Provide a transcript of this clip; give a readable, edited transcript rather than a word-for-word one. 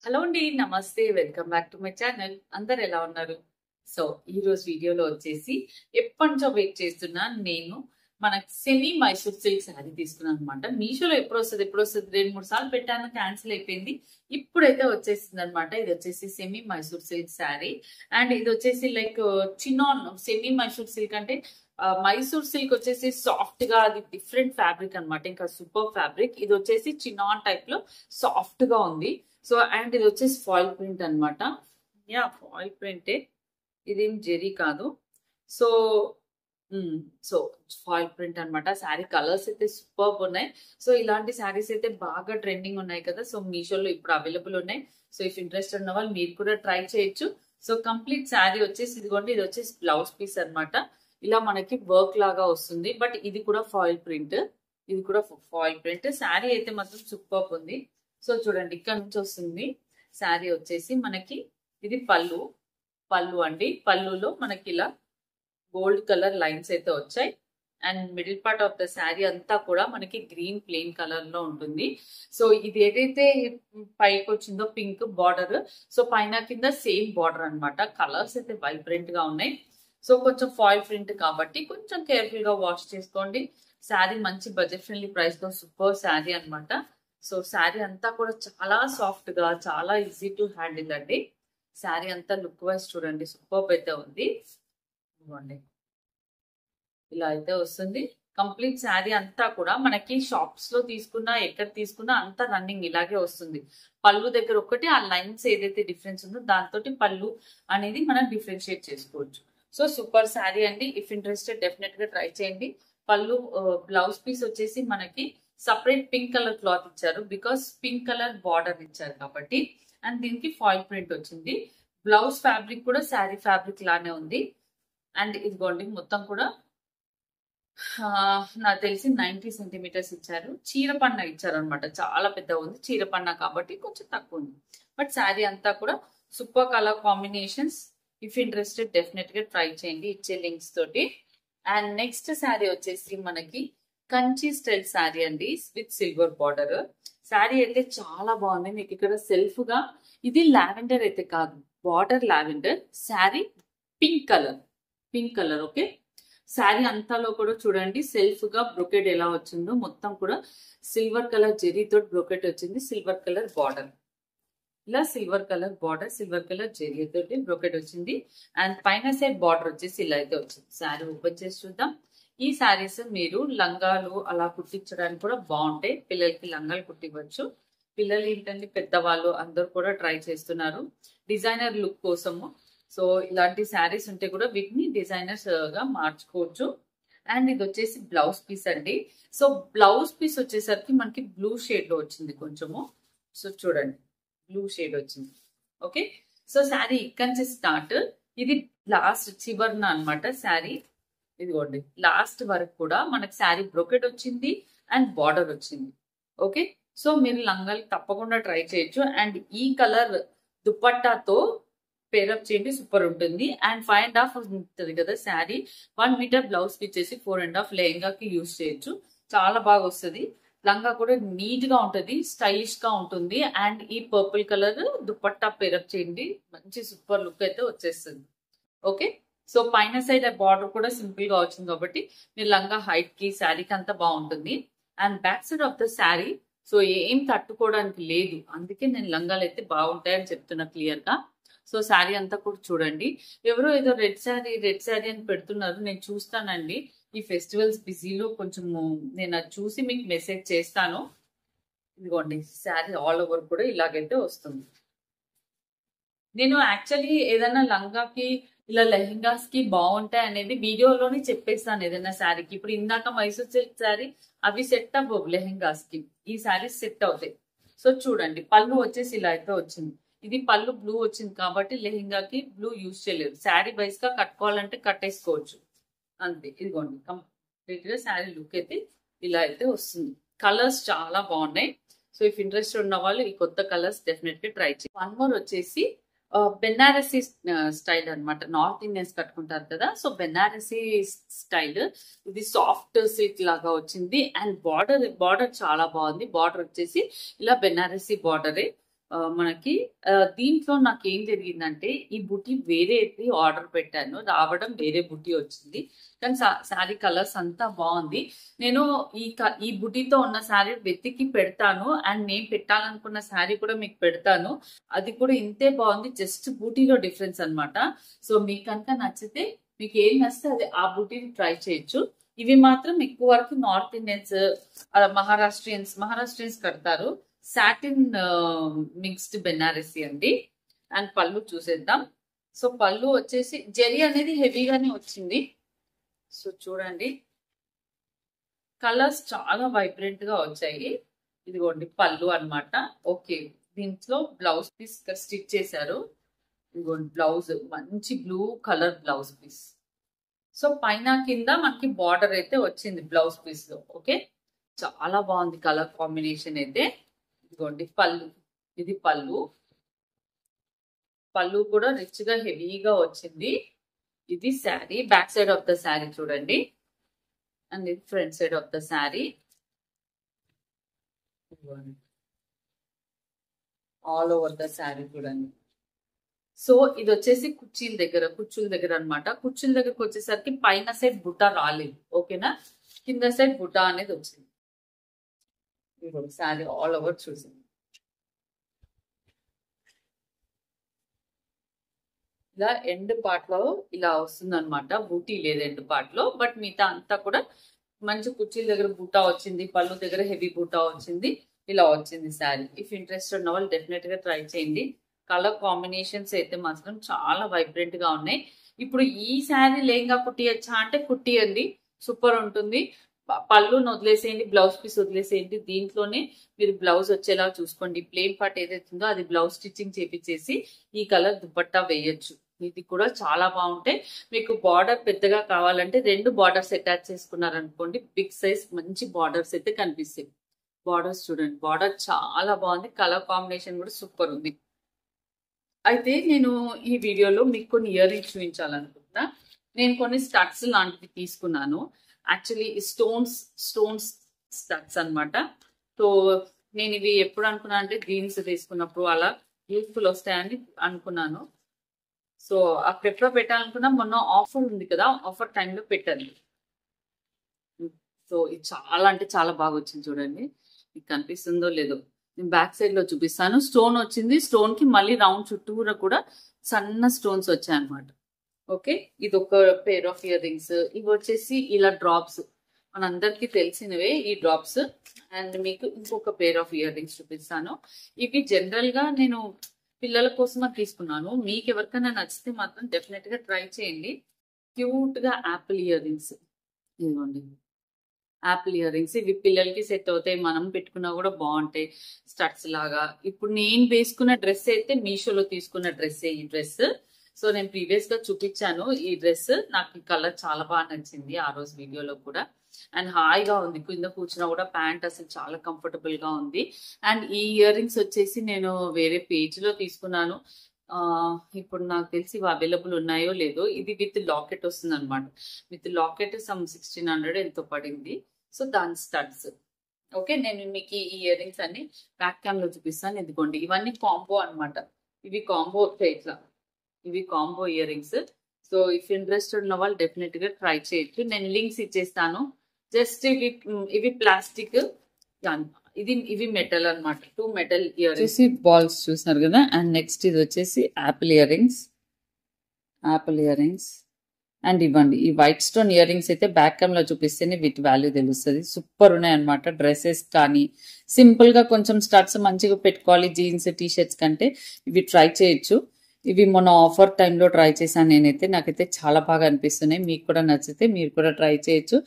Hello అండి, నమస్తే. Welcome back to my channel. అందరు ఎలా ఉన్నారు? సో ఈ రోజు వీడియోలో వచ్చేసి ఎప్పటి నుంచో వెయిట్ చేస్తున్నా నేను మన సెమీ మైసూర్ సిల్క్ శారీ తీసుకున్నాను అనమాట. మీషోలో ఎప్పుడు వస్తుంది 2-3 సార్లు పెట్టాను, క్యాన్సిల్ అయిపోయింది. ఇప్పుడైతే వచ్చేసింది అనమాట. ఇది వచ్చేసి semi Mysore silk sari and ఇది వచ్చేసి like chinon. Semi Mysore silk అంటే మైసూర్ సిల్క్ వచ్చేసి సాఫ్ట్ గా, అది డిఫరెంట్ ఫ్యాబ్రిక్ అనమాట, ఇంకా సూపర్ ఫ్యాబ్రిక్. ఇది వచ్చేసి చినాన్ టైప్ లో సాఫ్ట్ గా ఉంది. సో అండ్ ఇది వచ్చేసి ఫాయిల్ ప్రింట్ అనమాట. ఫాయిల్ ప్రింటే, ఇదేం జెరీ కాదు. సో సో ఫాయిల్ ప్రింట్ అనమాట. శారీ కలర్స్ అయితే సూపర్ ఉన్నాయి. సో ఇలాంటి శారీస్ అయితే బాగా ట్రెండింగ్ ఉన్నాయి కదా. సో మీషోలో ఇప్పుడు అవైలబుల్ ఉన్నాయి. సో ఇఫ్ ఇంట్రెస్ట్ ఉన్న వాళ్ళు మీరు కూడా ట్రై చేయొచ్చు. సో కంప్లీట్ శారీ వచ్చేసి ఇదిగోండి, ఇది వచ్చేసి బ్లౌజ్ పీస్ అనమాట. ఇలా మనకి వర్క్ లాగా వస్తుంది. బట్ ఇది కూడా ఫాయిల్ ప్రింట్, ఇది కూడా ఫాయిల్ ప్రింట్. శారీ అయితే మాత్రం సూపర్ ఉంది. సో చూడండి, ఇక్కడ నుంచి వస్తుంది శారీ వచ్చేసి మనకి. ఇది పళ్ళు అండి. పళ్ళులో మనకి ఇలా గోల్డ్ కలర్ లైన్స్ అయితే వచ్చాయి. And middle part of the sari అంతా కూడా మనకి గ్రీన్ ప్లెయిన్ కలర్ లో ఉంటుంది. సో ఇది ఏదైతే పైకి వచ్చిందో పింక్ బార్డర్, సో పైన కింద సేమ్ బార్డర్ అనమాట. కలర్స్ అయితే వైబ్రెంట్ గా ఉన్నాయి. సో కొంచెం ఫాయిల్ ప్రింట్ కాబట్టి కొంచెం కేర్ఫుల్ గా వాష్ చేసుకోండి. శారీ మంచి బడ్జెట్ ఫ్రెండ్లీ ప్రైస్ లో సూపర్ శారీ అనమాట. సో శారీ అంతా కూడా చాలా సాఫ్ట్ గా, చాలా ఈజీ టు హ్యాండిల్ అండి. శారీ అంతా లుక్ వైజ్ చూడండి, సూపర్ అయితే ఉంది. ఇవ్వండి, ఇలా అయితే వస్తుంది. కంప్లీట్ శారీ అంతా కూడా మనకి షాప్స్ లో తీసుకున్నా, ఎక్కడ తీసుకున్నా అంతా రన్నింగ్ ఇలాగే వస్తుంది. పళ్ళు దగ్గర ఒకటి ఆ లైన్స్ ఏదైతే డిఫరెన్స్ ఉందో దాంతో పళ్ళు అనేది మనం డిఫరెన్షియేట్ చేసుకోవచ్చు. సో సూపర్ శారీ అండి. ఇఫ్ ఇంట్రెస్టెడ్ డెఫినెట్ గా ట్రై చేయండి. పళ్ళు బ్లౌజ్ పీస్ వచ్చేసి మనకి సపరేట్ పింక్ కలర్ క్లాత్ ఇచ్చారు, బికాస్ పింక్ కలర్ బార్డర్ ఇచ్చారు కాబట్టి. అండ్ దీనికి ఫాయిల్ ప్రింట్ వచ్చింది. బ్లౌజ్ ఫ్యాబ్రిక్ కూడా శారీ ఫ్యాబ్రిక్ లానే ఉంది. అండ్ ఇదిగోండి, మొత్తం కూడా నాకు తెలిసి 90 సెంటీమీటర్స్ ఇచ్చారు. చీరపన్న ఇచ్చారు అనమాట. చాలా పెద్దగా ఉంది చీరపన్న కాబట్టి కొంచెం తక్కువ ఉంది. బట్ శారీ అంతా కూడా super colour combinations. If interested definite గా ట్రై చేయండి ఇచ్చే లింక్స్ తోటి. అండ్ నెక్స్ట్ శారీ వచ్చేసి మనకి కంచి స్టైల్ శారీ అండి, విత్ సిల్వర్ బార్డర్. శారీ అయితే చాలా బాగుంది. మీకు ఇక్కడ సెల్ఫ్ గా ఇది లావెండర్ అయితే కాదు, border lavender, sari pink colour okay. Sari అంతాలో కూడా చూడండి సెల్ఫ్ గా బ్రొకెట్ ఎలా వచ్చిందో, మొత్తం కూడా సిల్వర్ కలర్ జెరీతో బ్రొకెట్ వచ్చింది. సిల్వర్ కలర్ బార్డర్, ఇలా silver colour border, silver colour జెరీతో బ్రొకెట్ వచ్చింది. అండ్ పైన సైడ్ బార్డర్ వచ్చేసి ఇలా అయితే వచ్చింది. శారీ ఓపెన్ చేసి చూద్దాం. ఈ శారీస్ మీరు లంగాలు అలా కుట్టించడానికి కూడా బాగుంటాయి. పిల్లలకి లంగాలు కుట్టివ్వచ్చు. పిల్లలు ఏంటంటే పెద్దవాళ్ళు అందరూ కూడా ట్రై చేస్తున్నారు డిజైనర్ లుక్ కోసము. సో ఇలాంటి శారీస్ ఉంటే కూడా వీటిని డిజైనర్స్ గా మార్చుకోవచ్చు. అండ్ ఇది వచ్చేసి బ్లౌజ్ పీస్ అండి. సో బ్లౌజ్ పీస్ వచ్చేసరికి మనకి బ్లూ షేడ్ లో వచ్చింది కొంచెము. సో చూడండి, బ్లూ షేడ్ వచ్చింది ఓకే. సో శారీ ఇక్కడ నుంచి స్టార్ట్, ఇది లాస్ట్ చివరన అనమాట శారీ. ఇదిగోండి, లాస్ట్ వరకు కూడా మనకి శారీ బ్రొకెట్ వచ్చింది అండ్ బార్డర్ వచ్చింది ఓకే. సో మీరు లంగాలు తప్పకుండా ట్రై చేయొచ్చు. అండ్ ఈ కలర్ దుపట్టాతో పేరప్ చేయండి, సూపర్ ఉంటుంది. అండ్ 5.5 ఉంటుంది కదా శారీ. 1 మీటర్ బ్లౌజ్ కి ఇచ్చేసి 4.5 లెహంగాకి యూజ్ చేయొచ్చు. చాలా బాగా వస్తుంది. లంగా కూడా నీట్ గా ఉంటుంది, స్టైలిష్ గా ఉంటుంది. అండ్ ఈ పర్పుల్ కలర్ దుపట్టా పేరప్ చేయండి, మంచి సూపర్ లుక్ అయితే వచ్చేస్తుంది ఓకే. సో పైన సైడ్ బార్డర్ కూడా సింపుల్ గా వచ్చింది కాబట్టి మీరు లంగా హైట్ కి శారీకి అంతా బాగుంటుంది. And back side of the sari so ఏం తట్టుకోవడానికి లేదు, అందుకే నేను లంగాలు అయితే బాగుంటాయని చెప్తున్నా క్లియర్ గా. సో శారీ అంతా కూడా చూడండి. ఎవరో ఏదో రెడ్ శారీ అని పెడుతున్నారు, నేను చూస్తానండి. ఈ ఫెస్టివల్స్ బిజీలో కొంచెం నేను అది చూసి మీకు మెసేజ్ చేస్తాను. ఇదిగోండి, శారీ ఆల్ ఓవర్ కూడా ఇలాగైతే వస్తుంది. నేను యాక్చువల్లీ ఏదైనా లంగాకి ఇలా లెహెంగాస్ కి బాగుంటాయి అనేది వీడియోలోనే చెప్పేస్తాను ఏదైనా శారీకి. ఇప్పుడు ఇందాక మైసూర్ సిల్క్ శారీ అవి సెట్ అవ్వవు లెహెంగాస్ కి, ఈ శారీస్ సెట్ అవుతాయి. సో చూడండి, పళ్ళు వచ్చేసి ఇలా అయితే వచ్చింది. ఇది పళ్ళు బ్లూ వచ్చింది కాబట్టి లెహెంగాకి బ్లూ యూజ్ చేయలేదు. శారీ వైజ్ గా కట్టుకోవాలంటే కట్టేసుకోవచ్చు అంతే. ఇదిగోండి, కంప్లీట్ గా శారీ లుక్ అయితే ఇలా అయితే వస్తుంది. కలర్స్ చాలా బాగున్నాయి. సో ఇఫ్ ఇంట్రెస్ట్ ఉన్న వాళ్ళు ఈ కొత్త కలర్స్ డెఫినెట్ గా ట్రై చేయండి. వన్ మోర్ వచ్చేసి బెనారసీ స్టైల్ అనమాట. నార్త్ ఇండియన్స్ కట్టుకుంటారు కదా, సో బెనారసీ స్టైల్. ఇది సాఫ్ట్ సిల్క్ లాగా వచ్చింది. అండ్ బార్డర్ చాలా బాగుంది. బార్డర్ వచ్చేసి ఇలా బెనారసీ బార్డరే. మనకి దీంట్లో నాకేం జరిగిందంటే ఈ బుటీ వేరేది ఆర్డర్ పెట్టాను, రావడం వేరే బుటీ వచ్చింది. కానీ శారీ కలర్స్ అంతా బాగుంది. నేను ఈ బుటీతో ఉన్న శారీ వెతికి పెడతాను, అండ్ నేను పెట్టాలనుకున్న శారీ కూడా మీకు పెడతాను. అది కూడా ఇంతే బాగుంది, జస్ట్ బూటీలో డిఫరెన్స్ అనమాట. సో మీకు కనుక నచ్చితే, మీకు ఏం నచ్చితే అది ఆ బూటీని ట్రై చేయొచ్చు. ఇవి మాత్రం ఎక్కువ వరకు నార్త్ ఇండియన్స్, మహారాష్ట్రియన్స్ కడతారు. సాటిన్ మిక్స్డ్ బెనారసీ అండి. అండ్ పళ్ళు చూసేద్దాం. సో పళ్ళు వచ్చేసి జెరీ అనేది హెవీగానే వచ్చింది. సో చూడండి, కలర్స్ చాలా వైబ్రెంట్ గా వచ్చాయి. ఇదిగోండి పళ్ళు అన్నమాట. ఓకే, దీంట్లో బ్లౌజ్ పీస్ స్టిచ్ చేశారు. ఇదిగోండి బ్లౌజ్, మంచి blue colour blouse piece. So పైన కింద మనకి బార్డర్ అయితే వచ్చింది బ్లౌజ్ పీస్ లో. ఓకే, చాలా బాగుంది కలర్ కాంబినేషన్ అయితే. ఇదిగోండి పళ్ళు, ఇది పళ్ళు. పళ్ళు కూడా రిచ్ గా హెవీగా వచ్చింది. ఇది sari, back side of the sari చూడండి. అండ్ ఇది front side of the sari. All over the sari చూడండి. సో ఇది వచ్చేసి కుర్చీల దగ్గర అనమాట. కుర్చీల దగ్గరకు వచ్చేసరికి పైన సైడ్ బుట్ట రాలేదు, ఓకేనా. కింద సైడ్ బుట్ట అనేది వచ్చింది. శారీ ఆల్ ఓవర్ చూసింది. ఇలా ఎండ్ పార్ట్ లో ఇలా వస్తుంది అనమాట. బూటీ లేదు ఎండ్ పార్ట్ లో, బట్ మిగతా అంతా కూడా మంచి కుర్చీల దగ్గర బూటా వచ్చింది, పళ్ళు దగ్గర హెవీ బూటా వచ్చింది, ఇలా వచ్చింది శారీ. ఇఫ్ ఇంట్రెస్ట్ ఉన్న వాళ్ళు డెఫినెట్ గా ట్రై చేయండి. కలర్ కాంబినేషన్స్ అయితే మాత్రం చాలా వైబ్రెంట్ గా ఉన్నాయి. ఇప్పుడు ఈ శారీ లేంగా కుట్టియచ్చా అంటే కుట్టియండి, సూపర్ ఉంటుంది. పళ్ళును వదిలేసేయండి, బ్లౌజ్ పీస్ వదిలేసేయండి. దీంట్లోనే మీరు బ్లౌజ్ వచ్చేలా చూసుకోండి. ప్లెయిన్ పార్ట్ ఏదైతుందో అది బ్లౌజ్ స్టిచ్చింగ్ చేపించేసి ఈ కలర్ దుపట్టా వేయొచ్చు. ఇది కూడా చాలా బాగుంటాయి. మీకు బార్డర్ పెద్దగా కావాలంటే 2 బార్డర్స్ అటాచ్ చేసుకున్నారనుకోండి, బిగ్ సైజ్ మంచి బార్డర్స్ అయితే కనిపిస్తాయి. బార్డర్స్ చూడండి, బార్డర్ చాలా బాగుంది. కలర్ కాంబినేషన్ కూడా సూపర్ ఉంది. అయితే నేను ఈ వీడియోలో మీకు కొన్ని ఇయర్ రింగ్స్ చూపించాలనుకుంటున్నా. నేను కొన్ని స్టడ్స్ లాంటివి తీసుకున్నాను. యాక్చువల్లీ స్టోన్స్ స్టడ్స్ అనమాట. సో నేను ఇవి ఎప్పుడు అనుకున్నా అంటే జీన్స్ తీసుకున్నప్పుడు అలా యూస్ఫుల్ వస్తాయని అనుకున్నాను. సో అప్పుడు ఎప్పుడో పెట్టాలనుకున్నా, మొన్న ఆఫర్ ఉంది కదా, ఆఫర్ టైంలో పెట్టాను. సో ఇది చాలా అంటే చాలా బాగా వచ్చింది చూడండి. మీకు కనిపిస్తుందో లేదో, నేను బ్యాక్ సైడ్ లో చూపిస్తాను. స్టోన్ వచ్చింది, స్టోన్ కి మళ్ళీ రౌండ్ చుట్టూరా కూడా సన్న స్టోన్స్ వచ్చాయి అనమాట. ఓకే, ఇది ఒక పేర్ ఆఫ్ ఇయర్ రింగ్స్. ఇవి వచ్చేసి ఇలా డ్రాప్స్, మనందరికీ తెలిసినవే ఈ డ్రాప్స్. అండ్ మీకు ఇంకొక పేర్ ఆఫ్ ఇయర్ రింగ్స్ చూపిస్తాను. ఇవి జనరల్ గా నేను పిల్లల కోసమే తీసుకున్నాను. మీకు ఎవరికైనా నచ్చితే మాత్రం డెఫినెట్ గా ట్రై చేయండి. క్యూట్ గా యాపిల్ ఇయర్ రింగ్స్, ఇదిగోండి యాపిల్ ఇయర్ రింగ్స్. ఇవి పిల్లలకి సెట్ అవుతాయి, మనం పెట్టుకున్నా కూడా బాగుంటాయి స్టడ్స్ లాగా. ఇప్పుడు నేను వేసుకున్న డ్రెస్ అయితే మీషోలో తీసుకున్న డ్రెస్సే ఈ డ్రెస్. సో నేను ప్రీవియస్ గా చూపించాను ఈ డ్రెస్. నాకు ఈ కలర్ చాలా బాగా నచ్చింది ఆ రోజు వీడియోలో కూడా. అండ్ హాయిగా ఉంది, కింద కూర్చున్నా కూడా ప్యాంట్ అసలు చాలా కంఫర్టబుల్ గా ఉంది. అండ్ ఈ ఇయర్ రింగ్స్ వచ్చేసి నేను వేరే పేజ్ లో తీసుకున్నాను. ఇప్పుడు నాకు తెలిసి ఇవి అవైలబుల్ ఉన్నాయో లేదో. ఇది విత్ లాకెట్ వస్తుంది అనమాట. విత్ లాకెట్ సమ్ 1600 ఎంతో పడింది. సో దాని స్టడ్స్. ఓకే, నేను మీకు ఈ ఇయర్ రింగ్స్ అన్ని బ్యాక్ క్యామ్ లో చూపిస్తాను. ఎందుకోండి, ఇవన్నీ కాంబో అనమాట. ఇవి కాంబో వస్తాయి ఇట్లా, ఇవి combo ear rings. So if interested ఉన్న వాళ్ళు డెఫినెట్ గా ట్రై చేయొచ్చు. నేను లింక్స్ ఇచ్చేస్తాను. జస్ట్ ఇవి ప్లాస్టిక్, ఇవి మెటల్ అనమాట. 2 మెటల్ ఇయర్ రింగ్స్ బాల్స్ చూస్తున్నారు కదా. అండ్ నెక్స్ట్ ఇది వచ్చేసి యాపిల్ ఇయర్ రింగ్స్. అండ్ ఇవ్వండి ఈ వైట్ స్టోన్ ఇయర్ రింగ్స్ అయితే బ్యాక్ క్యామ్ లో చూపిస్తేనే వీటి వాల్యూ తెలుస్తుంది. సూపర్ ఉన్నాయి అనమాట. డ్రెస్సెస్ కానీ సింపుల్ గా కొంచెం స్టడ్స్ మంచిగా పెట్టుకోవాలి జీన్స్ టీ షర్ట్స్ కంటే ఇవి ట్రై చేయొచ్చు. ఇవి మొన్న ఆఫర్ టైంలో ట్రై చేశాను నేనైతే. నాకైతే చాలా బాగా అనిపిస్తున్నాయి. మీకు కూడా నచ్చితే మీరు కూడా ట్రై చేయొచ్చు.